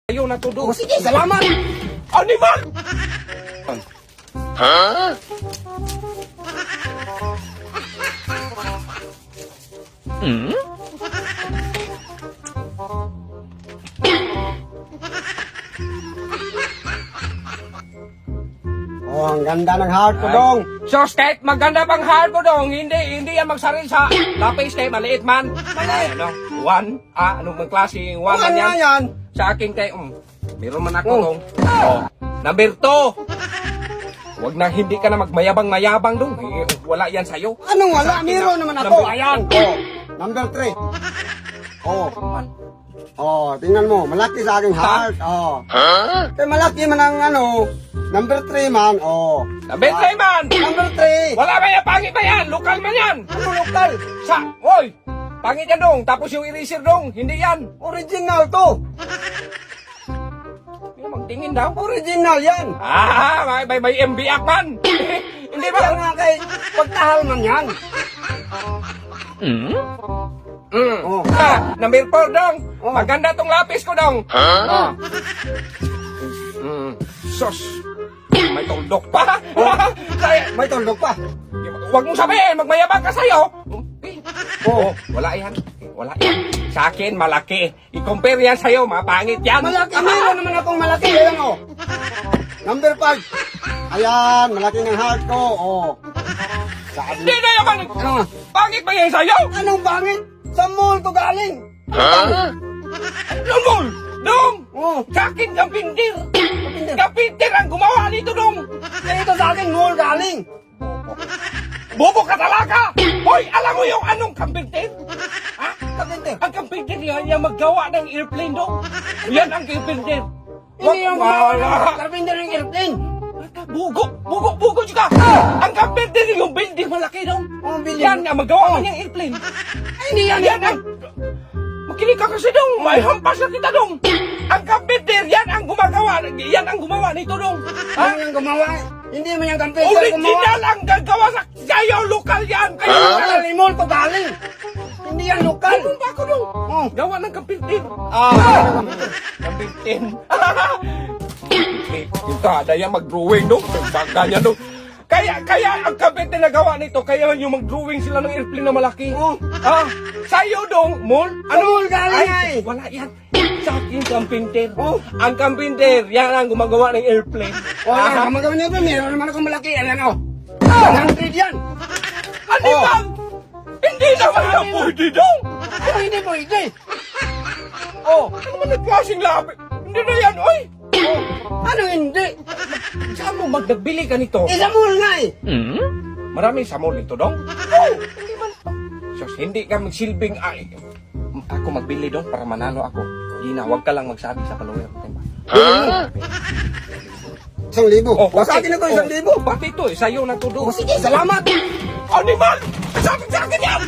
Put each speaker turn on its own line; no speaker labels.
Ayaw na tudo.
Oh, sige, salamat.
Animal!
Huh? Hmm?
Oh, ang ganda ng heart ko, dong.
So, Stet, maganda pang heart ko dong. Hindi yan magsaril sa lapis, Stet. Maliit man.
Maliit.
Ano? One? Anong bang klase? One man
Ano
yan?
yan?
Sa akin kay, meron man ako
Oh.
dong. Oh. Number 2. Huwag na hindi ka na magmayabang-mayabang dong. Wala yan sa'yo.
Anong wala? Meron naman ako.
Number- Ayan.
Oh, number 3. Oh. Oh, tingnan mo. Malaki sa aking heart. Oh.
Huh?
Kaya malaki man ang ano. Number 3 man. Oh.
Number 3 man!
Number 3.
Wala ba yan? Pangit ba yan? Lokal man yan!
Ano lokal?
Sa, oy! Pangit yan dong. Tapos yung eraser dong. Hindi yan.
Original to.
Hindi magtingin daw.
Original yan.
May MBA man. Hindi ba?
Yan nga kay pagtahal man yan.
Hmm?
Oh.
Number 4 dong.
Oh.
Maganda tong lapis ko dong.
Huh?
Sos. May tuldok pa. Kaya,
May tuldok pa.
huwag mong sabihin, magmayabang ka sa'yo.
Oh.
Wala yan. Wala yan. Sa akin, malaki. I-compare yan sa'yo, mapangit yan.
Malaki. Meron naman akong malaki. Ayan oh. Number 5. Ayan, malaki ng heart ko. Oh. Sabi.
Hindi na naman.
Ano nga?
Pangit ba yan sa'yo?
Anong bangit? Sa mall ko galing.
Huh?
Lumol! Dong!
Oh.
Sa akin, kapindir. Kapindir ang gumawa nito, dong.
Eh, ito sa akin, mall galing.
Bobo ka talaga! Hoy, alam mo yung anong kampintir? Ha?
Kapindir.
Ang kampintir yan, yung maggawa ng airplane, dong. Yan ang kampintir.
Hindi yung
Wala.
mga kapindir ng airplane.
Bugo juga. Ang kampintir yung building malaki, dong.
Oh, building.
Yan ang magawa ng airplane.
Ay, hindi yan.
Yan ang... Makinig ka kasi, dong. May hampas na kita, dong. Ang kampintir, yan ang gumawa nito, dong.
Ano yung gumawa? Hindi man yung kapindir gumawa.
Original ang gagawa sa kayo, lokal yan. Kayo,
Lokal, ni mall ko galing. Hindi yan lokal.
Ano ba ako, dong?
Oh.
Gawa ng kampintir. Kampintir. Ito, ada yan mag-drawing, dong. Baga niya, dong. Kaya ang kampintir na gawa nito, kaya yung mag-drawing sila ng airplane na malaki.
Oh.
Sa'yo, dong, mall.
Mall galing
Ay,
ay.
wala yan. Sa akin, kampintir.
Oh.
Ang kampintir, yan ang gumagawa ng airplane.
Oh, yan. Kamagawa niyo ba? Meron naman akong malaki. Ayan oh. 100 yan.
Ano ba? Hindi naman yan pwede, dong.
Oh, hindi pwede.
Oh, ano man nagklaseng labi? Hindi na yan, oy!
Oh. Ano hindi?
Saan mo magbili ka nito?
Isa mall nga eh.
Hmm?
Marami sa mall nito, dong? Oh, hindi man. Sus, hindi ka magsilbing, ay, ako magbili, dong, para manalo ako. Gina, huwag ka lang magsabi sa follower. Diba?
Huh?
1,000.
Oh,
Sa akin ito, 1,000.
Pati ito, sa'yo na to, dong.
Oh, sige, salamat.
Animal! Sabi sa akin yan!